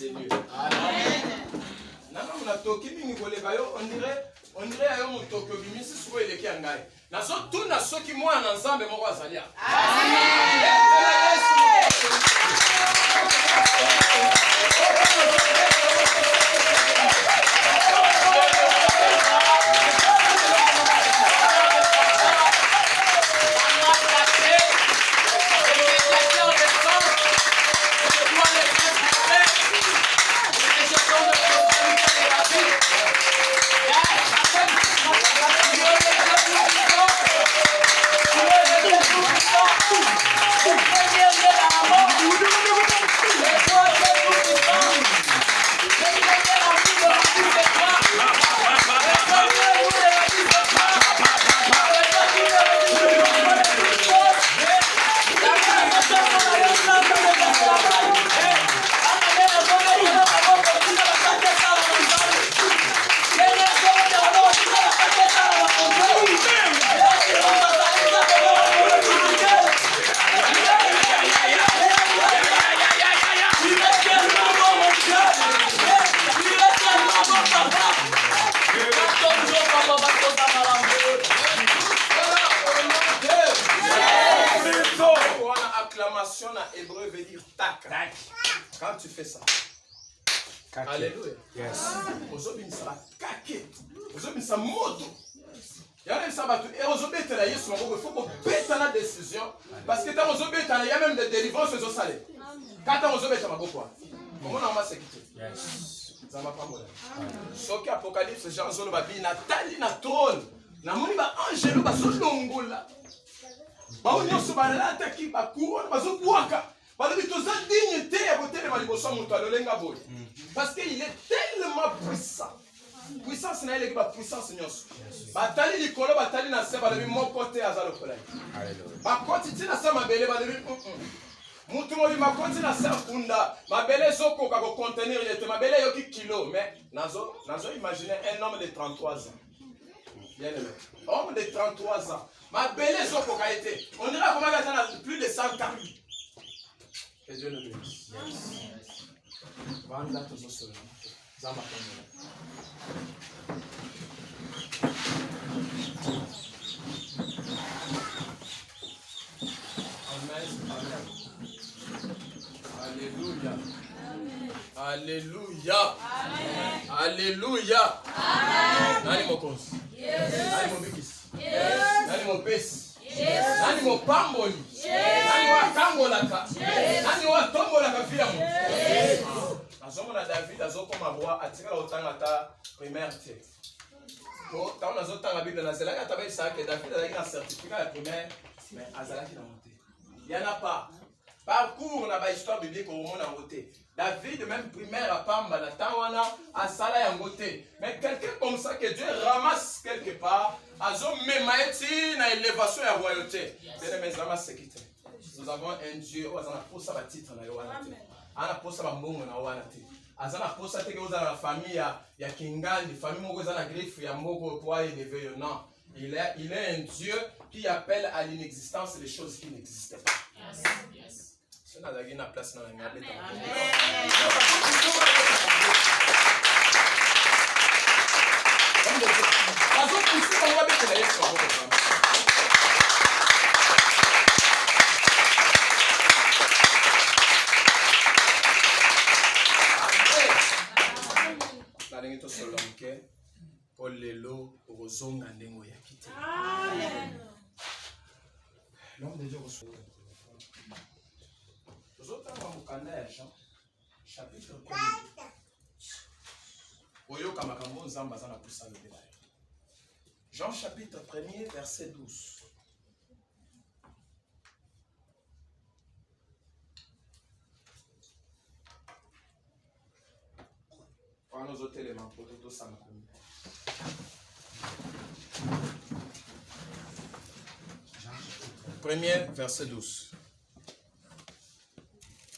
Seigneur. Amen. Non, na toki mingi koleka yo, on dirait yo motoki obimisi siko eleki ngai. Nazo tuna soki mwana na Nzambe moko azalia. Acclamation en hébreu veut dire tac. Quand tu fais ça. Alléluia. Yes. Ozobinisa kake. Ozobinisa moto. Y'a ça va tout. Et ozobetela Yesu moko il faut qu'on pète la décision parce que quand ozobetela il y a même des délivrances aux salés. Quand ozobetela maboko. Comment on va se quitter? Yes. Ça va pas moi. Soki Apocalypse Jean zolo babi Nathalie na trône. Na moni ba angelo ba solongola. Ba nyonso ba lata ki ba couronne ba zo kuaka. Ba lobi toza dignité ya botelema liboso moto alolenga boye. Parce qu'il est tellement puissant. Puissance na ele ki ba puissance nyonso. Batali likolo batali na se ba lobi moko te azalo kolai. Alléluia. Ba koti tina sa mabele ba lobi mutu mo bi makoti na sa kunda mabele zoko ka ko contenir yete mabele yo ki kilo mais nazo imaginer un homme de 33 ans. Bien aimé. Homme de 33 ans. Mabele zoko ka été. On dirait comment il a plus de 100 ans. Que Dieu nous bénisse. Vanda tous ceux Zama Alléluia. Alléluia. Alléluia. Nani mokonzi? Nani mobikisi? Nani mopesi? Nani mopamboli? Nani watangolaka? Nani watombolaka via mo? Azomona David azokoma roi atikala otanga ta primaire te. To ta on azotanga Bible na zelaka ta ba isa ke David azaki na certificat ya primaire mais azalaki na monté. Il y en a pas. Parcours na ba histoire biblique au monde en côté. David même primaire à Pamba na tawana a sala ya ngote. Mais quelqu'un comme ça que Dieu ramasse quelque part, azo memaeti na élévation ya royauté. Bien mes amis sécurité. Nous avons un Dieu où azana posa ba titre na yowana te. Ana posa ba mbongo na wana te. Azana posa te que vous la famille ya Kingandi, famille moko za na griffe ya moko pour élever yo non. Il est un Dieu qui appelle à l'inexistence les choses qui n'existaient pas. Yes. C'est là qu'il y a une place dans la mienne. L'homme de Dieu reçoit. Nous autres, on va Jean, chapitre 1er. Jean chapitre 1er, verset 12. Prenons nos autres éléments pour tout ça. Premier, verset 12.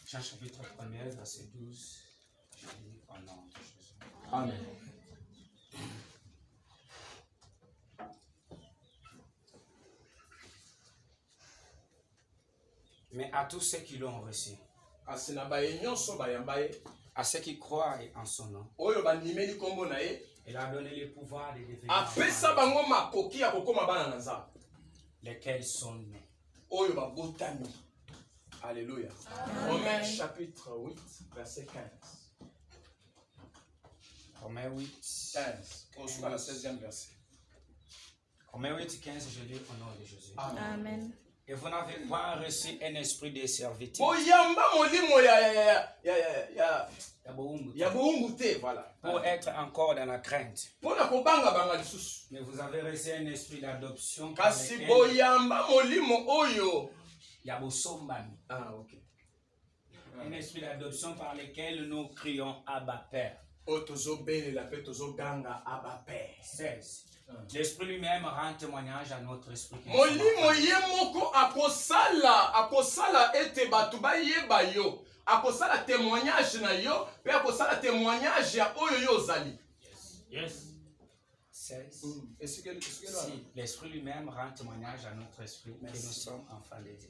Jean chapitre 1er, verset 12. Je lis au nom de Jésus. Amen. Mais à tous ceux qui l'ont reçu, À ceux qui croient en son nom, il a donné le pouvoir de devenir lesquels sont nés. Alléluia. Romains chapitre 8, verset 15. Romains 8, 15. Jusqu'à la 16e verset. Romains 8, 15, je lis au nom de Jésus. Amen. Et vous n'avez pas reçu un esprit de servitude. Voilà. Pour être encore dans la crainte. Mais vous avez reçu un esprit d'adoption. Ah, ok. Un esprit d'adoption par lequel nous crions Abba Père. 16. L'esprit lui-même rend témoignage à notre esprit. Yes. 16. Si l'esprit lui-même rend témoignage à notre esprit que nous sommes enfants de Dieu.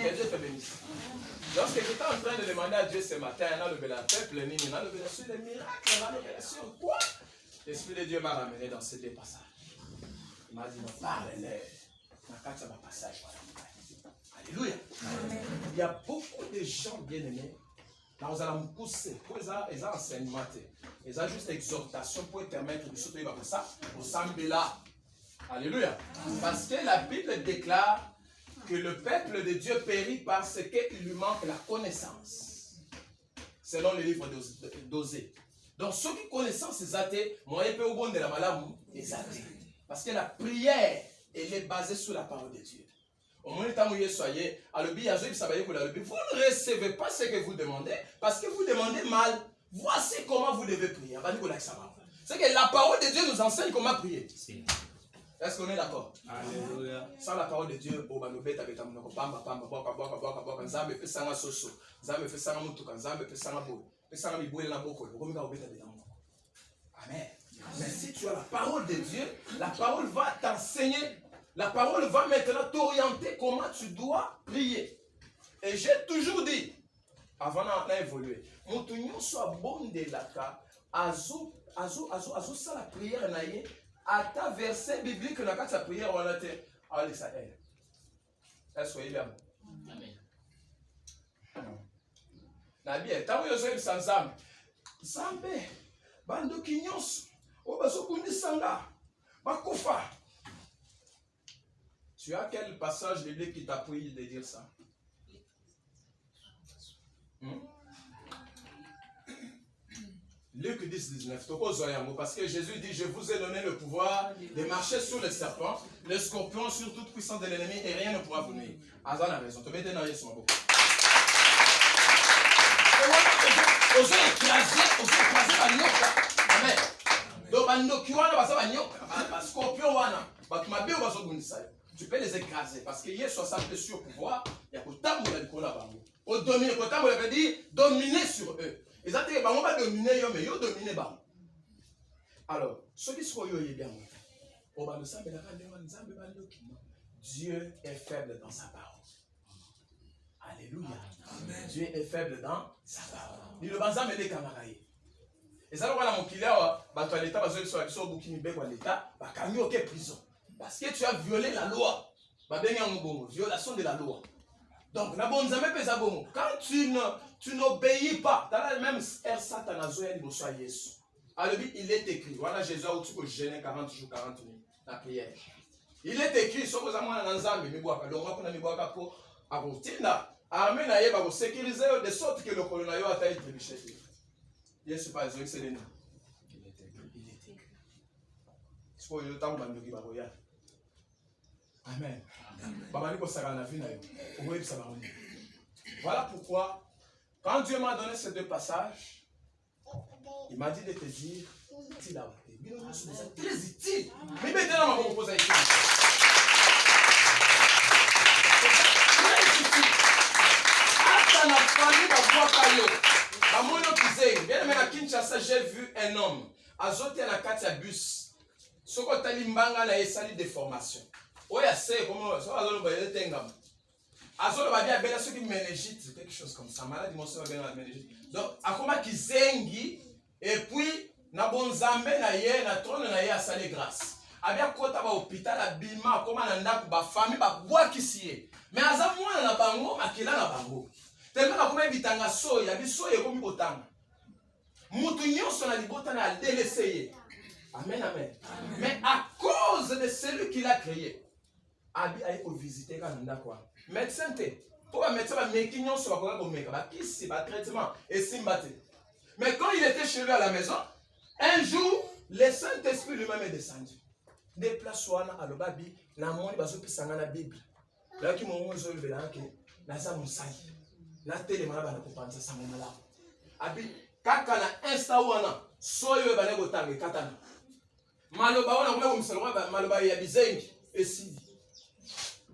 Que Dieu te bénisse. Lorsque j'étais en train de demander à Dieu ce matin, on a levé la peuple, on a levé sur les miracles, on a levé sur quoi? L'Esprit de Dieu m'a ramené dans ces deux passages. Il m'a dit, parle-les. Alléluia. Il y a beaucoup de gens bien-aimés. Là, vous allez me pousser. Pour les enseignements, ils ont juste exhortation pour permettre de sauter comme ça. Au Sambela. Alléluia. Parce que la Bible déclare que le peuple de Dieu périt parce qu'il lui manque la connaissance. Selon le livre d'Osée. Donc, ceux qui connaissance les athées, moi, je peux au bon de la maladie, les athées. Parce que la prière, elle est basée sur la parole de Dieu. Au moment où vous soyez, vous ne recevez pas ce que vous demandez parce que vous demandez mal. Voici comment vous devez prier. C'est que la parole de Dieu nous enseigne comment prier. Est-ce qu'on est d'accord? Alléluia. Sans la parole de Dieu, Amen. Mais si tu as la parole de Dieu, la parole va t'enseigner. La parole va maintenant t'orienter comment tu dois prier. Et j'ai toujours dit, avant d'évoluer, Moutounion soit bon de la cas, azo ça la prière naïe, à ta verset biblique na sa prière on a été allez ça est. Est-ce que il est Amen. Nabi est tawo yoso sans âme. Zambe bando kinyos obaso kundi sanga bakufa. Tu as quel passage biblique qui t'appuie de dire ça? Luc 10, 19. Parce que Jésus dit, je vous ai donné le pouvoir de marcher sur les serpents, les scorpions, sur toute puissance de l'ennemi, et rien ne pourra vous nuire. Azan a raison. Tu mets dans Yesu ma boca. Osez écraser la nyoka. Amen. Donc, bandoki wana basa ba nyoka, ba scorpion wana, ba tumabe ou baso bundisa. Tu peux les écraser parce que Yesu a sa sur pouvoir, il y a kotambo la dikola bango. Au dominer, kotambo veut dire dominer sur eux. Ils ont dit que va dominer, mais ils dominer. Alors, ceux qui sont bien, Dieu est faible dans sa parole. Alléluia. Amen. Dieu est faible dans sa parole. Il le banza me les camarades. Et ça, on a mon killer, l'État va se faire au bouquin de l'État, va camiller aucune prison. Parce que tu as violé la loi. Violation de la loi. Donc, quand tu n'obéis pas, dans la même ère, Satan a Yesu. Alors, il est écrit, voilà Jésus a dit que jeûner 40 jours, 40 nuits, la prière. Il est écrit, ce que vous avez dans Nzambe, le roi qu'on a mis pour Abotina, armée naïe, pour sécuriser de sorte que le colonel a été trébuché. Yesu pas Jésus, c'est le nom. Il est écrit. Ce que le temps de Baboya. Amen. Voilà pourquoi, quand Dieu m'a donné ces deux passages, il m'a dit de te dire, c'est très utile. Mais maintenant, on va me poser une question. Très utile. Attends la famille, la voix caillot. La mono qui bien même à Kinshasa, j'ai vu un homme. azote na kati ya bus. Soko tali mbanga na esali déformation. Oya c'est comment ça azolo ba yetengam. Azolo ba bien bela soki méningite, quelque chose comme ça. Maladie mon so bien la méningite. Donc akoma kizengi et puis na bonzambe na ye na trône na ye asali grâce. Abia kota ba hôpital abima koma na ndako ba famille ba bwakisi ye. Mais aza mwana na bango makila na bango. Tellement akoma bitanga soya, bisoye komi botanga. Mutu nyonso na libota na délaissé ye. Amen, amen. Mais à cause de celui qui l'a créé, Abi a été visiter quand on a quoi. Médecin, pour un médecin, il y a un traitement et simbaté. Mais quand il était chez lui à la maison, un jour, le Saint-Esprit lui-même est descendu. Déplace-toi à l'Obabi, la moni baso pisanga la Bible. Là qui m'ont levé là que na za musai. Na télé malaba na kopanza sa mona là. Abi kaka na insta wana soyo ba nego tangi katana. Maloba wana kuma kumsaloba maloba ya bizengi esi.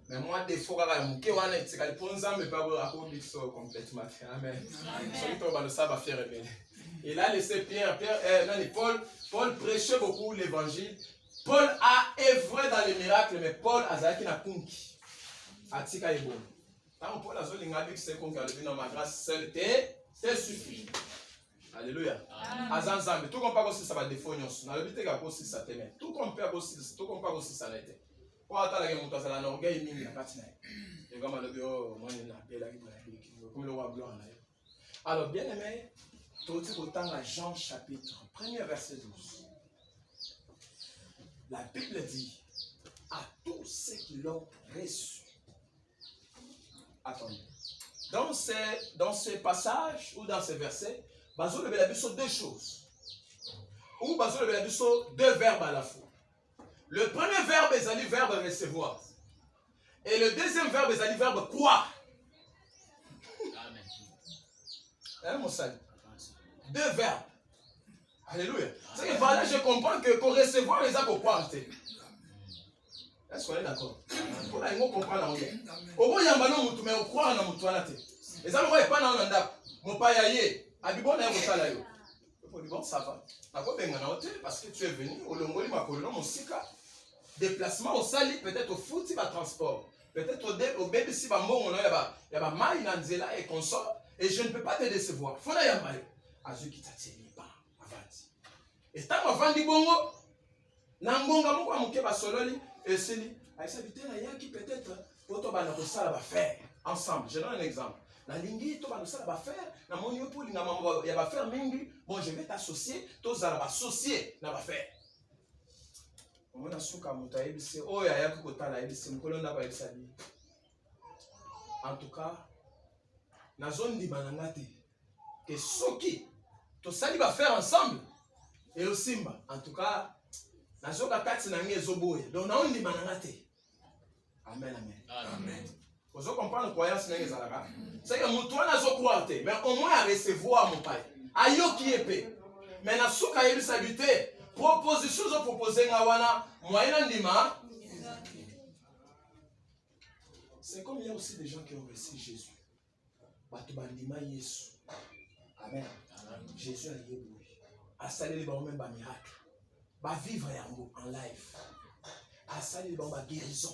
Mais moi des fois kaka muke wana tsika liponza me pas akobi so complètement. Amen. Celui qui va ça va faire rebelle. Il a laissé Pierre Paul prêchait beaucoup l'évangile. Paul a œuvré dans les miracles, mais Paul a zaki na kunki. Atika ebo. Tant Paul a zoli ngabi c'est qu'on a levé dans ma grâce seule te suffit. Alléluia. Azanzambe tout compare aussi ça va défonios. Na lebite ka ko si ça teme. Tout compare aussi ça n'était. Pour attendre que monte ça na orgueil mingi na kati na. Et comme le bio moi na bela ki na comme le roi blanc là. Alors bien aimé, tout autant à Jean chapitre 1er verset 12. La Bible dit à tous ceux qui l'ont reçu. Attendez. Dans ces passages ou dans ces versets, Bazo le Bélabi sont deux choses. Ou Bazo le Bélabi sont deux verbes à la fois. Le premier verbe est le verbe recevoir. Et le deuxième verbe est le verbe croire. Amen. Hein, mon salut? Deux verbes. Alléluia. C'est que voilà, je comprends que pour recevoir les actes au croire. Est-ce qu'on est d'accord? Pour la langue comprendre en bien. Au moins, il y a un ballon où tu mets au croire dans mon toilette. Et ça, on ne pas dans l'andap. Mon père yaye. Abibon est au salaire. Bon, ça va. Parce que tu es venu au Longoli, ma colonne, mon sika. Déplacement au sali, peut-être au foot, il va transport. Peut-être au bébé, si va mourir, il y a maille, nanzela et consort. Et je ne peux pas te décevoir. Faut la yamaye. Azu qui t'a tiré. Et tant avant di bongo, nangonga moko amuke ba sololi et seli. Aïssa bitena yaki peut-être poto ba na ko sala ba faire ensemble. Je donne un exemple. Na lingi to ba na sala ba faire, na moni yo poli na mambo ya ba faire mingi, bon je vais t'associer, to zala ba associer na ba faire. On a suka mutaïbi c'est oh ya yaki ko tala ibi c'est mkolo na ba exali. En tout cas, na zone di banangate que soki to sali ba faire ensemble. Et au Simba, en tout cas, na zoka kati na nge zoboye. Donc na ondi manangate. Amen, amen. Amen. Vous comprenez la croyance na nge zalaka. C'est que mutu na zo croire, mais au moins à recevoir mon père. Ayo qui épée. Mais na suka yebi sabité, proposition zo proposer nga wana, moyen ndima. C'est comme il y a aussi des gens qui ont reçu Jésus. Batu bandima Yesu. Amen. Jésus a yéboui. À saluer les bons même par miracle. Va vivre en live. À saluer les bons par guérison.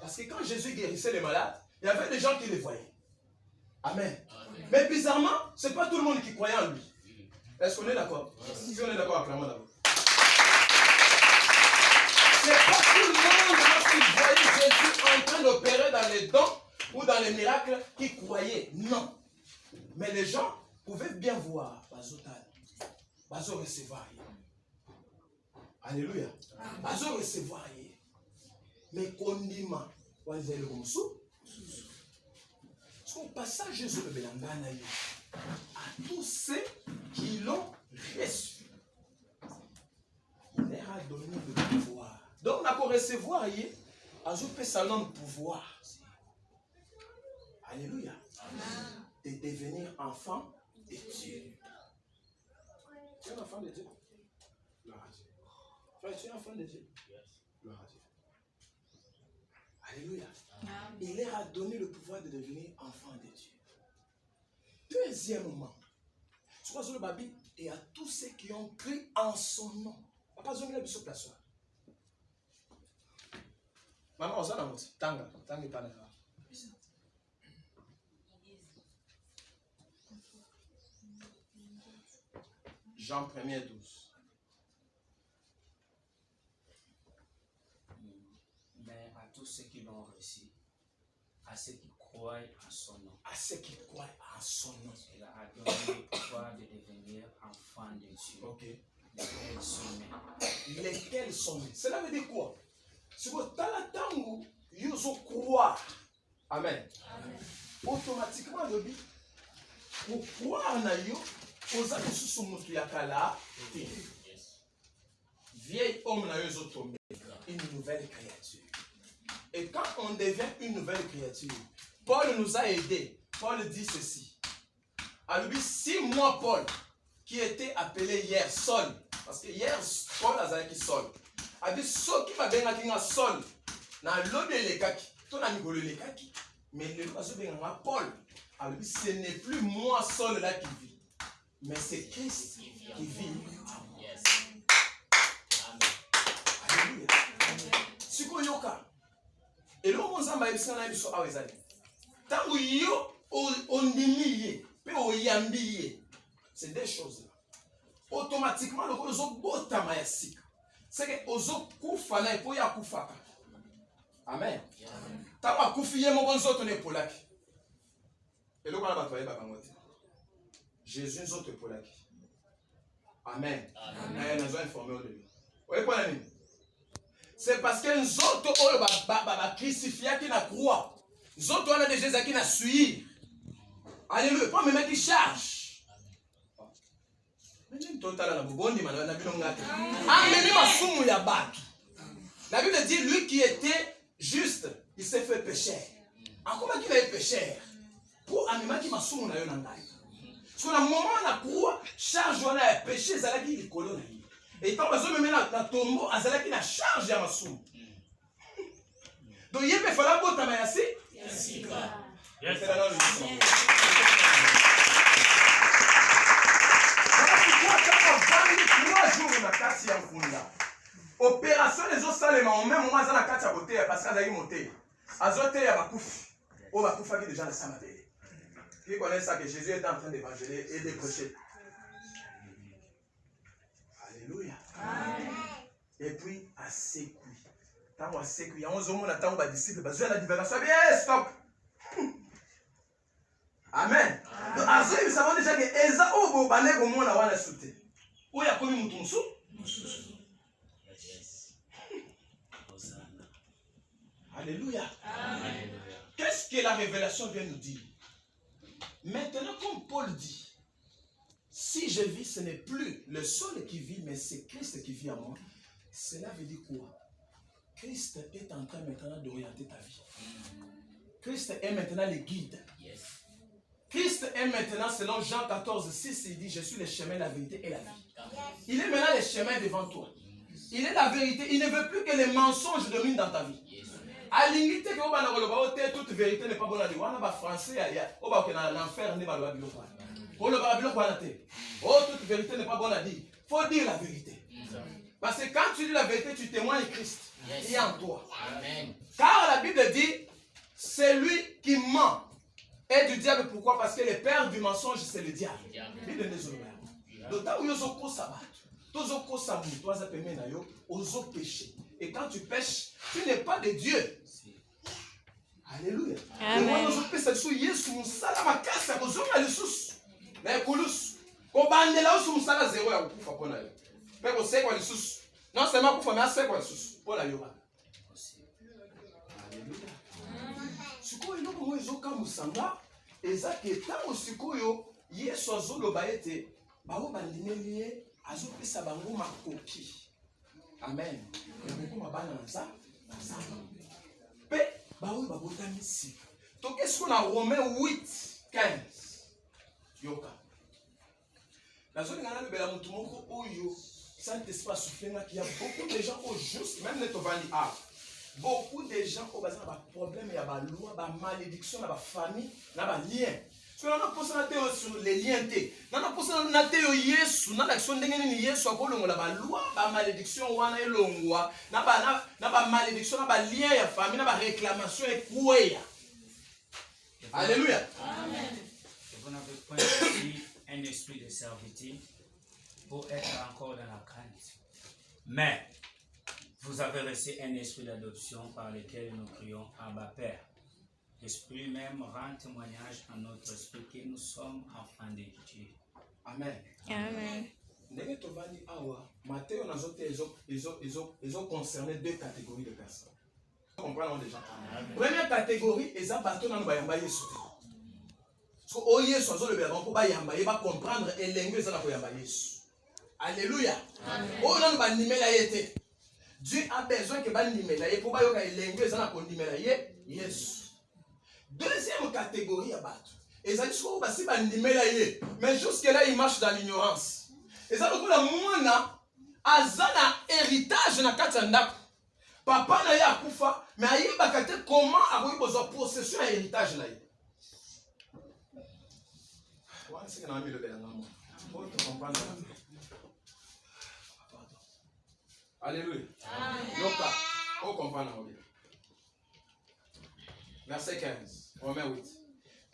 Parce que quand Jésus guérissait les malades, il y avait des gens qui les voyaient. Amen. Amen. Mais bizarrement, ce n'est pas tout le monde qui croyait en lui. Est-ce qu'on est d'accord? Si on est d'accord, acclamons d'abord. Ce n'est pas tout le monde lorsqu'il voyait Jésus en train d'opérer dans les dons ou dans les miracles qui croyaient. Non. Mais les gens pouvaient bien voir Bazotal. Bazo recevoir. Alléluia. Bazo recevoir. Mais condiment. Parce qu'au passage, Jésus le Belangana à tous ceux qui l'ont reçu, il leur a donné le pouvoir. Donc, on a pour recevoir, Bazo peut salon de pouvoir. Alléluia. De devenir enfant de Dieu. Tu es un enfant de Dieu. Gloire à Dieu. Frère, tu es un enfant de Dieu. Gloire à Dieu. Alléluia. Il leur a donné le pouvoir de devenir enfant de Dieu. Deuxièmement, ce que le Babi et à tous ceux qui ont cru en son nom. Papa, je vais vous placer. Maman, on s'en a monté. Tanga pas là. Jean 1er 12. Mais à tous ceux qui l'ont reçu, à ceux qui croient en son nom. À ceux qui croient en son nom. Il a donné le pouvoir de devenir enfants de Dieu. Ok. Lesquels sont nés. Cela veut dire quoi? Si vous avez tango, vous croire. Amen. Automatiquement, le dit, pour croire en Dieu, vous avez sous mutu yakala. Vieil homme n'a eu tombé. Une nouvelle créature. Et quand on devient une nouvelle créature, Paul nous a aidés. Paul dit ceci. À lui, 6 mois, Paul, qui était appelé hier Saul, parce que hier, Paul a dit Saul. A dit, ce qui m'a bien dit Saul, na l'ode les kaki, ton ami le les kaki, mais le passe bien Paul. A lui, ce n'est plus moi Saul là qui vit, mais c'est Christ qui vit. Yes. Alléluia. Siko yoka. Et l'homme on s'en va ici na biso awezali. Tangu yo ondimiye, pe oyambiye. C'est des choses là. Automatiquement le ozo botama ya sika. C'est que ozo kufa na epo ya kufaka. Amen. Tangu akufiye mo bonzoto ne polaki. Et le kana bato ba bangote. Jésus nzoto polaki. Amen. Amen. Nous avons informé de lui. Oye kwa nini? C'est parce que nzoto oyo ba crucifié qui na croix. Nzoto wana de Jésus qui na suivi. Alléluia. Pas même qui charge. La Bible dit, lui qui était juste, il s'est fait pécheur. Comment il est pécheur? Pour animer qui m'a soumis na yonangai. Sur le moment où on a croix, charge on a péché, ça l'a dit les colonnes. Et quand on a mis na tombeau, ça l'a dit la charge ya masou. Donc il peut falloir boire ta mayasi. Yes. Opération les autres salles, mais même moment ça la carte à côté parce qu'elle a eu monté. Azoté ya bakouf. O bakouf qui déjà le samedi. Qui connaît ça que Jésus est en train d'évangéliser et de prêcher. Alléluia. Amen. Et puis à Sékou. Tant à Sékou, il y a 11 hommes attend ba disciples, ba la divagation bien stop. Amen. Donc azoé nous savons déjà que Eza obo bané ko mona wana sauté. O ya komi mutunsu. Alléluia. Amen. Qu'est-ce que la révélation vient nous dire? Maintenant, comme Paul dit, si je vis, ce n'est plus le seul qui vit, mais c'est Christ qui vit en moi. Cela veut dire quoi? Christ est en train maintenant d'orienter ta vie. Christ est maintenant le guide. Yes. Christ est maintenant, selon Jean 14, 6, il dit, je suis le chemin, la vérité et la vie. Il est maintenant le chemin devant toi. Il est la vérité. Il ne veut plus que les mensonges dominent dans ta vie. À l'unité que toute vérité n'est pas bonne à dire. On a français, on va dans l'enfer, n'est pas le Babylone. Oh, toute vérité n'est pas bonne à dire. Il faut dire la vérité. Parce que quand tu dis la vérité, tu témoignes Christ. Il est en toi. Amen. Car la Bible dit, c'est lui qui ment. Et du diable, pourquoi? Parce que le père du mensonge, c'est le diable. Bible des hommes. D'autant où ils ont sabat. Et quand tu pêches, tu n'es pas de Dieu. Alléluia. Amen. Non seulement pour faire ça, pour la yoga. Alléluia. Siko ino ko ezo ka musanga eza ke tango siko yo Yesu azolo baete bawo bandimeliye azopesa bango makoki. Amen. Beaucoup mabana nza nza. Pe bawo babotami sika. Donc est-ce qu'on a Romains 8:15 yoka. La zone ngana bela mutu moko oyo Saint-Esprit souffle qu'il y a beaucoup de gens au juste même les tovani a. Beaucoup de gens au bazar ba problème ya ba loi ba malédiction na ba famille na ba lien. So on a posé la théo sur les liens. On a posé la théo yesu. On a l'action d'engagement yesu. À quoi l'on la loi, la malédiction ou ana elongwa. Na ba malédiction, na ba lien ya famille, na ba réclamation et quoi. Alléluia. Amen. Vous n'avez point reçu un esprit de servitude pour être encore dans la crainte. Mais vous avez reçu un esprit d'adoption par lequel nous crions Abba Père. L'Esprit même rend témoignage à notre esprit que nous sommes enfants de Dieu. Amen. Amen. Ndenge tovandi awa, Matthieu nazote ils ont concerné deux catégories de personnes. Vous comprenez déjà? Première catégorie, ils ont bateau dans bayamba Yesu. Parce que oh Yesu azo le béban pour bayamba, il va comprendre et l'anglais ça na bayamba Yesu. Alléluia. Oh non ba nimela yete. Dieu a besoin que ba nimela ye pour bayoka l'anglais ça na ko nimela ye Yesu. Deuxième catégorie à battre. Et ça dit que mais jusque-là, il marche dans l'ignorance. Et ça dit que la azana héritage na katanda. Papa na ya kufa, mais ayi bakate comment avoir besoin possession à héritage là. Ouais, c'est qu'on a mis le bel amour. Pour te comprendre. Alléluia. Donc, on comprend. Verset 15. Romains 8.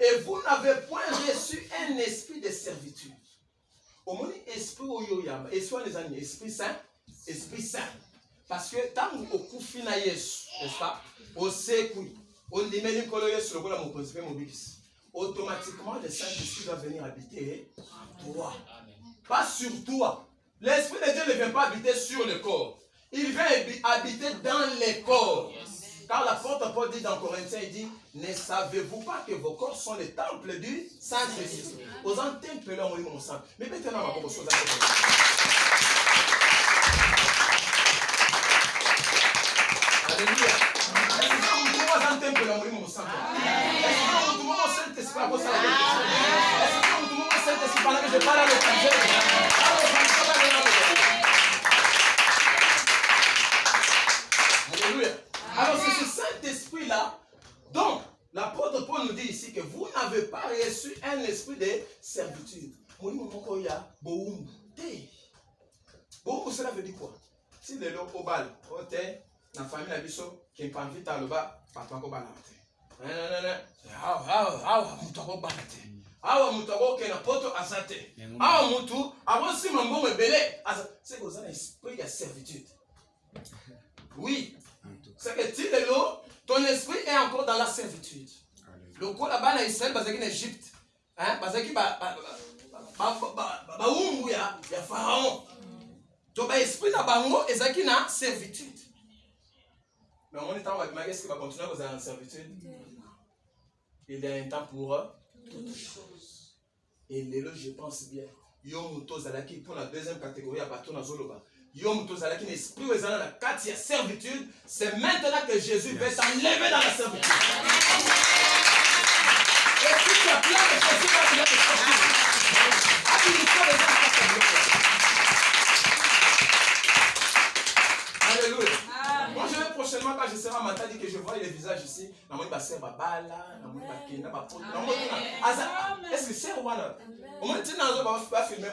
Et vous n'avez point reçu un esprit de servitude. Au moins, esprit oyoyamba. Esprit saint. Esprit saint. Parce que tant que vous fina Yesu, n'est-ce pas? Au sécoui. On dit même que Yesu le voilà mon principe mobile. Automatiquement, le Saint-Esprit va venir habiter en toi. Pas sur toi. L'Esprit de Dieu ne vient pas habiter sur le corps. Il vient habiter dans les corps. Car l'apôtre Paul dit dans Corinthiens, il dit, ne savez-vous pas que vos corps sont les temples du Saint-Esprit? Aux temples là, on mon sang. Mais maintenant, on va commencer aux Alléluia. Est-ce que vous pouvez un temple là, on mon sang? Est-ce que vous pouvez un Saint-Esprit à cause de la question? Est-ce que vous pouvez un Saint-Esprit pendant que je parle à l'étranger? Alléluia. Alors c'est ce Saint-Esprit-là, donc l'apôtre Paul nous dit ici que vous n'avez pas reçu un esprit de servitude. Cela veut dire quoi? Si les gens au bal, la famille a dit qui n'est pas invité à le bas, papa ko balante. Awa mutu akoke na poto azate. Awa mutu akosi mambo ebele. C'est que ça un esprit de servitude. Oui. C'est que ton esprit est encore dans la servitude. Le coup là-bas, en Israël, c'est en Égypte. Parce que il y a Pharaon. Donc, l'esprit là-bas, est dans la servitude. Mais on est en train de dire qu'il va continuer à être en servitude. Il y a un temps pour toutes choses. Et là, je pense bien. Pour la deuxième catégorie, à Baton Azoloba. L'esprit est dans la carte de servitude. C'est maintenant que Jésus va t'enlever dans la servitude. Et si tu as plein de choses, tu vas te sortir. Alléluia. Moi je vais prochainement, quand je serai à Mata, dire que je vois les visages ici. Est-ce que c'est voilà? Au moins, tu n'as pas filmé.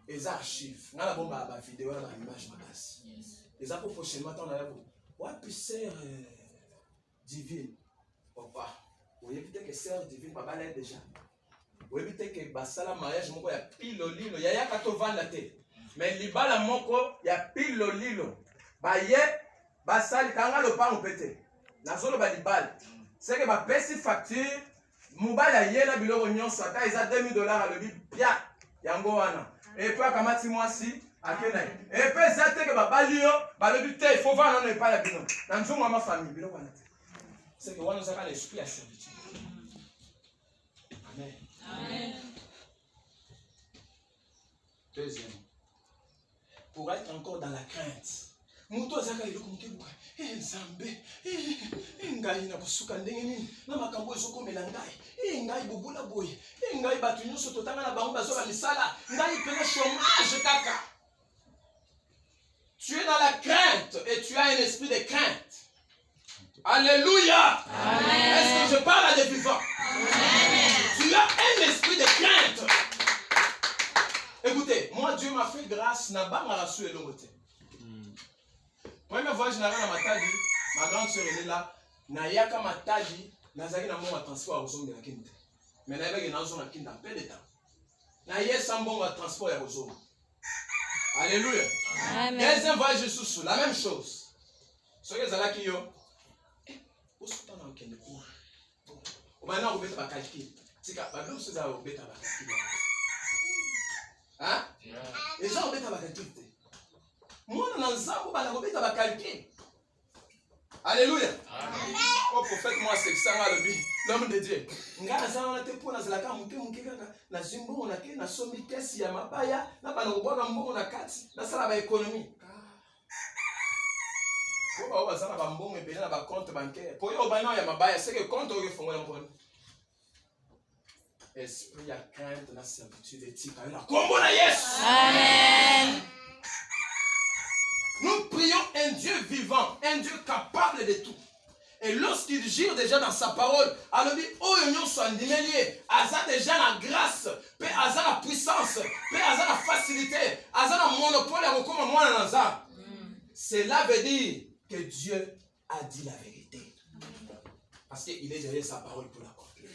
Les archives, on a la vidéo, on a l'image. Les apôtres prochainement, on a la sœur divine. Papa, vous voyez peut-être que sœur divine, papa l'est déjà. Vous voyez peut-être que basala mariage, il y a pile au lilo, il y a 80 la tête. Mais libala moko, il y a pile au lilo. Baye, basali, kanga le pan au pété. La zone ba libal. C'est que ma pesi facture, mobile y a la biloko nyonso, ata ils a $2000 à le bia, yango wana. Et puis, quand tu m'as dit, et puis, ça te que il faut voir, on n'est pas la bino. Dans ma famille, c'est que on nous a l'esprit à servitude. Amen. Amen. Deuxième, pour être encore dans la crainte. Muto zaka ilokumke buka nzambe ngai na kusuka ndenge nini na makambo ezokomela ngai ngai bobula boye ngai batu nyonso totanga na bango bazoba misala ngai pena chômage kaka. Tu es dans la crainte et tu as un esprit de crainte. Alléluia. Amen. Est-ce que je parle à des vivants? Amen. Tu as un Dieu m'a fait grâce, n'a pas reçu le côté. Premier voyage n'a rien à Matadi, ma grande sœur elle est là. Nayaka Matadi, Nazaki n'a pas transport à Ozone de la Kinte. Mais n'a pas une zone à Kinte en peu de temps. Nayé sans bon transport à Ozone. Alléluia. Deuxième voyage je suis la même chose. Ce que Zala qui yo. Où sont on en Kinde pour? Au maintenant on bête à Kalki. C'est qu'à Babylone c'est à bête à Kalki. Hein? Et ça on bête à Kalki. Moi on en zambo bala on bête à Kalki. Alléluia. Oh prophète moi c'est ça l'homme de Dieu. Ngana za on a te pour na zalaka muke kaka na zimbo on a ke na somi kesi ya mabaya na bana kubwaga mbongo na kati na sala ba économie. Pour ba zana ba mbongo ebele na ba compte bancaire. Pour yo bana ya mabaya c'est que compte o fongola mbongo. Esprit ya crainte na servitude etika na kombo na Yesu. Amen. Nous prions un Dieu vivant, un Dieu capable de tout. Et lorsqu'il gire déjà dans sa parole, alors dit, oh, nous sommes démêlés, Aza déjà la grâce, Pé Aza la puissance, Pé Aza la facilité, Aza la monopole, comme moi dans Aza. Cela veut dire que Dieu a dit la vérité. Parce qu'il est derrière sa parole pour l'accomplir.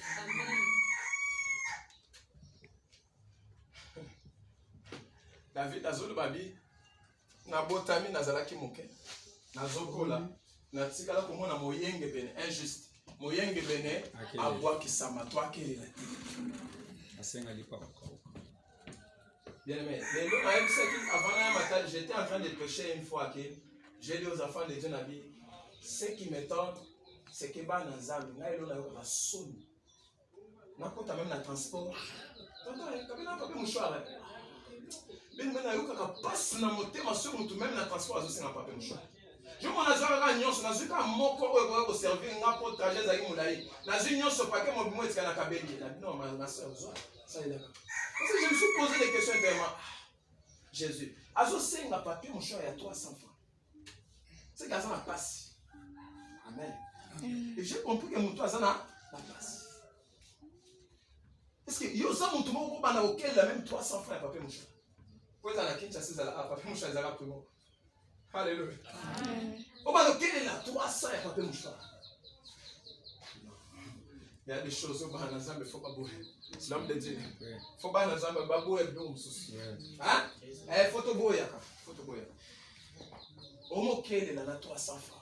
David a zolu babi. Na botami nazalaki moke nazokola natikala komona moyenge bene injuste moyenge bene abwakisama twakelela asenga lipa bien aimé lelo naebisaki avant na matin j'étais en train de prêcher une fois que j'ai dit aux enfants de Dieu nabi ce qui m'étonne c'est que ba na nzambe na elo na yo ka soni nakota même na transport tonton kabina papi mouchoir ben mena yo kaka passe na motema sur mutu même na transport azosenga papier mouchoir je mona zaka nyonso nazwi ka moko oyo ko servir nga po trajet zaki mulai nazwi nyonso paquet mo bimo etika na kabeli na bino ma sœur zo ça est là parce que je me suis posé des questions intérieurement. Jésus azosenga papier mouchoir ya 300 francs c'est que ça na passe amen et j'ai compris que mutu azana na passe est-ce que yo za mutu moko bana auquel la même 300 francs ya papier mouchoir. Quoi dans la Kinshasa c'est la papier mouchoir ezala primo. Alléluia. On va lequel est la 300 et papier mouchoir. Il y a des choses au bas dans Zambie faut pas bouger. L'homme de Dieu. Faut pas dans Zambie pas bouger donc souci. Hein? Eh faut te bouger faut te bouger. Au mot quel est la 300 francs.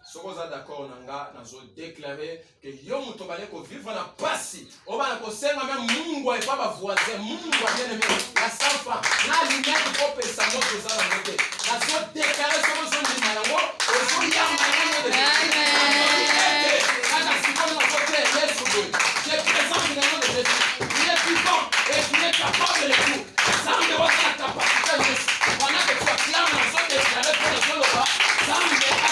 Si vous êtes d'accord, nous avons déclaré que nous devons vivre dans la passe. Nous devons même Mungu et pas voisin. Mungu bien aimé. La sanfa. La lumière pour penser à notre zala. Nous avons déclaré que nous sommes des malheureux. Nous sommes des malheureux. Je présente le nom de Jésus. Il est vivant et il est capable de tout. Ça me doit la capacité de Jésus. Pendant que tu as clairé dans son déclaré pour le sol au bas, ça me doit la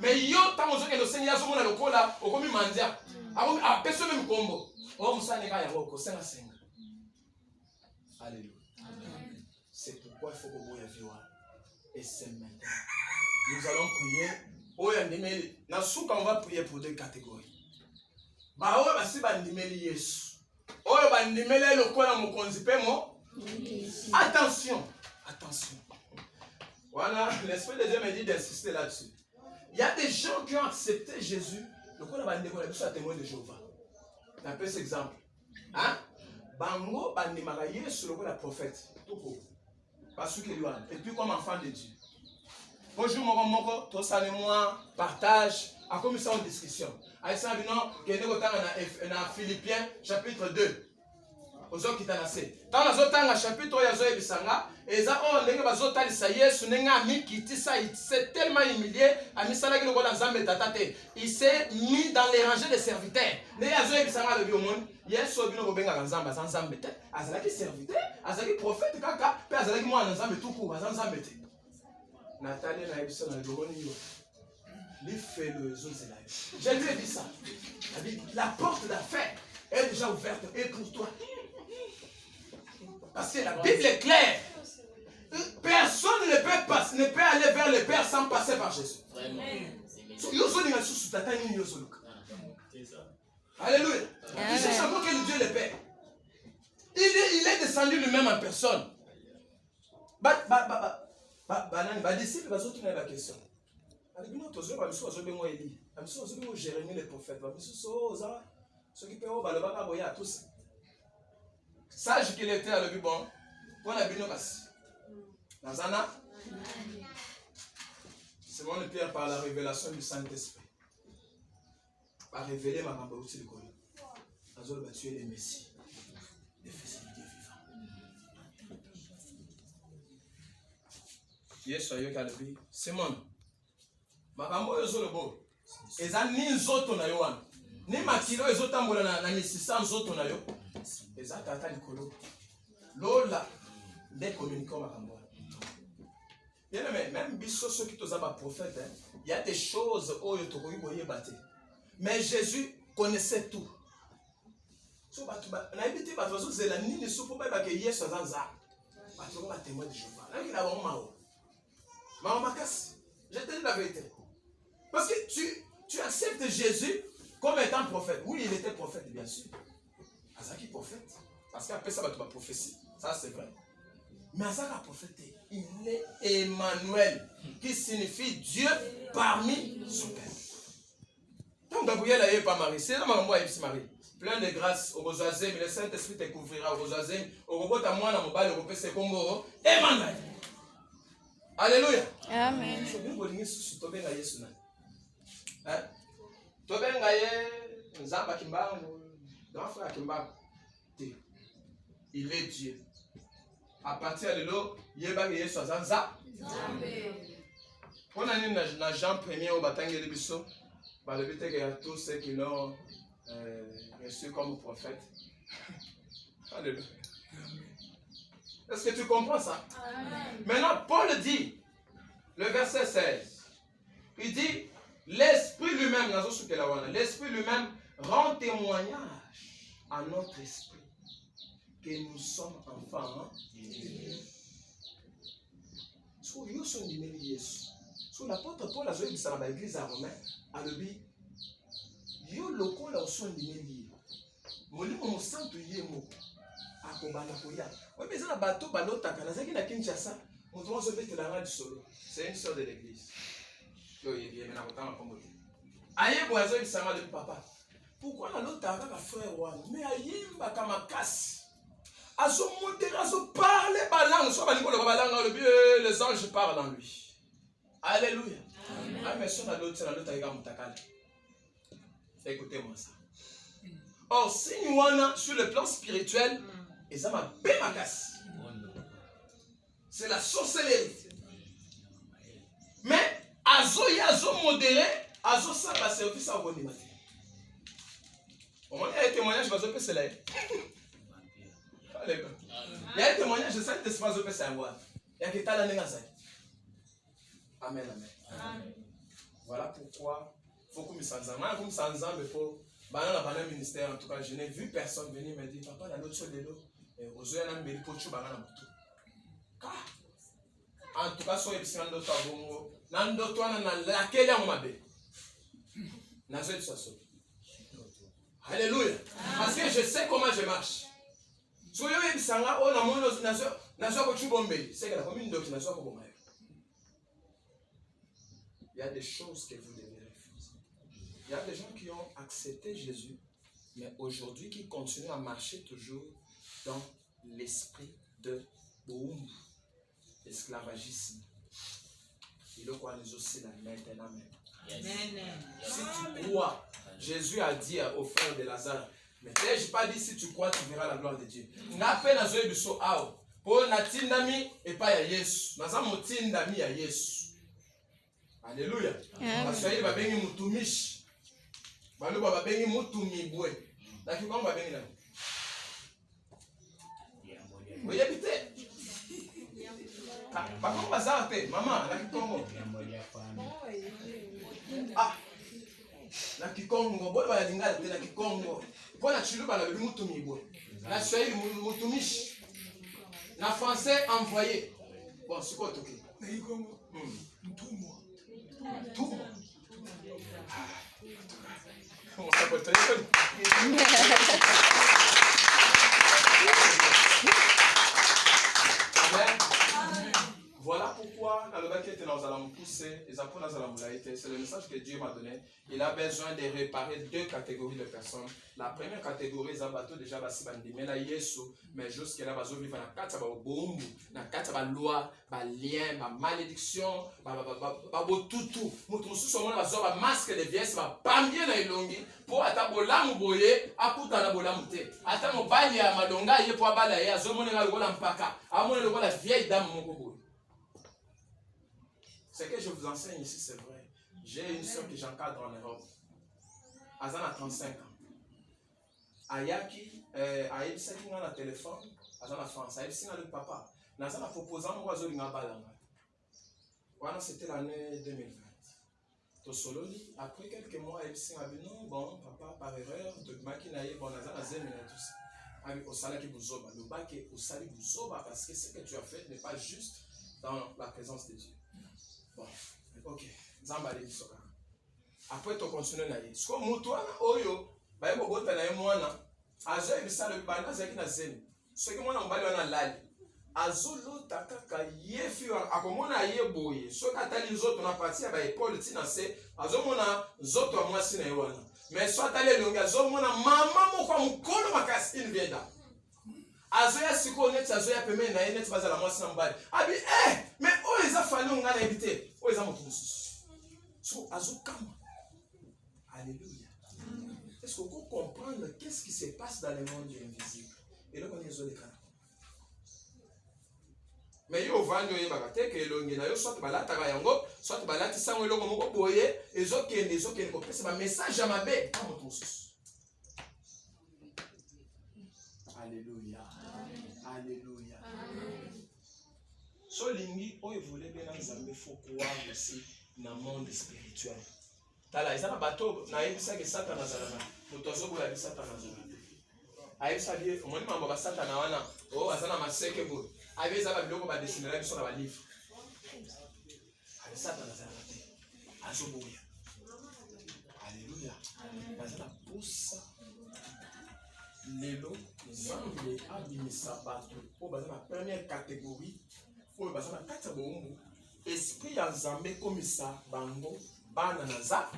mais yo tango zoke no sengi yazo mona lokola okomi mandia a peso même combo o musane ka yako ko senga senga. Alléluia. C'est pourquoi il faut que vous viviez et c'est maintenant. Nous allons prier. Oyandimeli na suka on va prier pour deux catégories. Ba oyo basi bandimeli Yesu. Oyo bandimeli lokola mokonzi pe mo. Attention, attention. Voilà, l'Esprit de Dieu me dit d'insister là-dessus. Il y a des gens qui ont accepté Jésus. Lokola bandeko na biso a témoin de Jéhovah. On appelle cet exemple. Hein? Bango bandimaka Yesu lokola prophète. Tout pour. Parce que lui et puis comme enfant de Dieu. Bonjour Moko, toi salut-moi, partage, à comme ça en discussion. Aïssa Bino, qui est dans Philippiens chapitre 2. Aux autres qui t'en assez. Dans la zotanga chapitre 3, il y a et ça, oh, les gars, zotali ça y est, ce n'est pas mis qui ça, il s'est tellement humilié, a mis ça là qui le voit dans Zambé tatate. Il s'est mis dans les rangées des serviteurs. Les gars, zoé bisanga le biomon, yes, so bino bobenga dans Zambé, sans Zambé. Azalaki serviteur, azalaki prophète, kaka, puis azalaki moi dans Zambé tout court, sans Zambé. Nathalie n'a eu ça dans le bureau. Les faits, le zone, c'est là. Je lui ai dit ça. La porte d'affaires est déjà ouverte. Et pour toi, Parce que la Bible est claire. Personne ne peut aller vers le Père sans passer par Jésus. Alléluia. Il cherche à que Dieu le Père. Il est descendu lui-même en personne. Les disciples ont tourné la question. Jérémie le prophète. Sage qu'il était à le bon. Simon Pierre par la révélation du Saint-Esprit a révélé ma maman aussi le Coran. Azol va tuer les messies, les fils du Dieu vivant. Yes, soyez calme. Simon, ma maman est le beau. Et ça ni nzoto na yo wana. Ni makilo ezotambola na misisa nzoto na yo. Et ça tata likolo. Lola des communicants makambo. Bien aimé, même biso ceux qui sont prophètes, il y a des choses où il y a. Mais Jésus connaissait tout. Je te dis la vérité. Parce que tu acceptes Jésus comme étant prophète. Oui, il était prophète, bien sûr. Azaki prophète. Parce qu'après ça, tu vas prophétie. Ça, c'est vrai. Mais Azaka prophète, il est Emmanuel, qui signifie Dieu parmi son peuple. Donc, Gabriel n'a pas Marie. C'est là ma Marie. Plein de grâce, au Rosazen, le Saint-Esprit te couvrira au Rosazen, au robot à moi, au bal, au robot, c'est Congo, Emmanuel. Alléluia. Amen. Il est Dieu. À partir de là, il y a des choses. On a une Jean 1er au bataille de Bissot. Le but est qu'il y a tous ceux qui l'ont reçu comme prophète. Alléluia. Est-ce que tu comprends ça? Amen. Maintenant, Paul dit, le verset 16, il dit, l'Esprit lui-même, l'Esprit lui-même rend témoignage à notre esprit que nous sommes enfants de Dieu. Sur l'apôtre Paul a dit dans l'église à Romain, a dit, yo lokola osoni yeli. Molimo mosantu yemo. Akobana koya. Oui, mais ça la bateau balota kana zaki na Kinshasa, on doit se mettre la radio solo. C'est une sœur de l'église. Yo yeli na kotama kombo. Aye boazo bisama de papa. Pourquoi la lota ka frère wa mais ayimba kama kasi. Azo modérer, azo parler balangue, soit balikolo balangue les anges parlent en lui. Alléluia. Amen. Mais son alota la lota ka mutakala. Écoutez-moi ça. Or, si nous sommes sur le plan spirituel, et ça m'a bien ma casse. C'est la sorcellerie. Mais, azo modéré, azo ça va servir ça au bon matin. Au moins, il y a un témoignage, je vais vous cela. Il y a un témoignage, je sais que c'est pas vous ça. Il y a que t'as la négative. Amen, amen. Voilà pourquoi. Faut que je ministère, en tout cas, je n'ai vu personne venir me dire, papa, dans notre de l'eau, en tout cas, si vous avez alléluia. Parce que je sais comment je marche. Si vous avez il y a des choses que vous devez refuser. Il y a des gens qui ont accepté Jésus, mais aujourd'hui qui continuent à marcher toujours dans l'esprit de boum, l'esclavagisme. Il est quoi nous aussi là maintenant même. Si tu crois, Jésus a dit au frère de Lazare, mais je n'ai pas dit si tu crois, tu verras la gloire de Dieu. N'a pas na zoe biso ao. Pour natindami et pas ya Yesu. Naza motindami ya Yesu. Alléluia. Parce que il va bengi mutumishi. Baluba va bengi mutumibwe. Na kikongo va bengi na. Oui, habité. Par contre, bazarte, maman, na kikongo. Ah. Na kikongo, boy ba lingala te na kikongo. Pour na chiluba na mutumibwe. Na swahili mutumishi. Na français, envoyé. Bon, c'est quoi toqué? Tout. On s'appelle téléphone. Amen. Voilà pourquoi, dans le bac qui était dans la poussée, c'est le message que Dieu m'a donné. Il a besoin de réparer deux catégories de personnes. La première catégorie, c'est bateau déjà mais jusqu'à là, ils vivent dans la carte, dans la carte, la loi, la lien, la malédiction, tout. Nous sommes dans masque de vieillesse, pas bien dans longi pour attendre la boye, à putain la bolamute. Attends, mon bail à malonga, il est pour balayer, à zomone la gola mpaka, à mon le la vieille dame mon bobo. Ce que je vous enseigne ici, c'est vrai. J'ai une soeur que j'encadre en Europe. Elle a 35 ans. Ayaki, elle a un téléphone, elle a en France, elle a le papa. Elle a proposé un oiseau de Balanga. C'était l'année 2020. Après quelques mois, elle a dit non, bon, papa, par erreur, de maquinailler, bon, elle a zéro et tout ça. Au salaire qui vous oba, le bac est au salaire qui vous oba parce que ce que tu as fait n'est pas juste dans la présence de Dieu. Bon, ok. Zambali bisoka. Après, tu continues na ye. Ce que mutuana oyo, ba yebo bota na ye mwana. Azo ebisa le bana zaki na zeni. Ce que mwana mbali wana lali. Azo lo takaka ye fi akomona ye boye. So katali nzoto na parti ba épaule tina se. Azo mona nzoto a mwasi na ye wana. Mais so atali longa azo mona mama moko mukolo makasi inveda. Azo ya siko net azo ya peme na ye net bazala mwasi na mbali. Abi mais oh les affaires on a invité. Oh les amours so azo kama. Alléluia. Est-ce qu'on peut comprendre qu'est-ce qui se passe dans le monde invisible? Et là on est les canaux. Mais yo vando ye bakate ke longi na yo soit balata ba yango soit balati sango eloko moko boye ezokende ko pesa ba message à mabe à mon tous. Alléluia. Alléluia. So lingi o évoluer bien dans Nzambe faut croire aussi dans le monde spirituel. Tala izana bato na yebisa ke Satan azalana. Mutozo bola bi Satan azalana. Ayebisa bi omoni mambo ba Satan wana o azana maseke bo. Ayebisa ba biloko ba dessiner biso na ba livre. Ayebisa Satan azalana. Azoboya. Alléluia. Bazana poussa lelo Nzambe abimisa bato po bazana première catégorie. Faut bazana kata bombo. Esprit ya Nzambe komisa bango bana naza.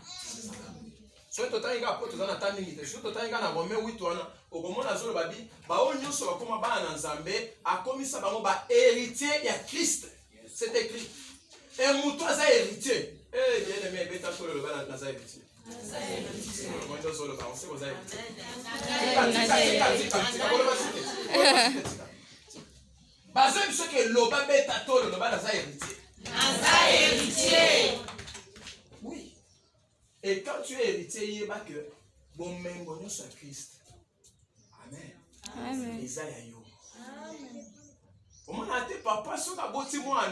So totangi ka poto zana tandingi te. So totangi ka na Romain 8 wana okomona zolo babi ba onyoso bakoma bana Nzambe akomisa bango ba héritier ya Christ. C'est écrit. Et muto za héritier. Eh bien aimé beta tolo le bana naza héritier. Moi je solo ba on sait vous avez. Bazo biso ke loba beta tolo le bana naza héritier. Héritier. Oui. Et quand tu es héritier, il y a que bon même bon sur Christ. Amen. Amen. Isaïe yo. Amen. Comment a été papa sur la botte moi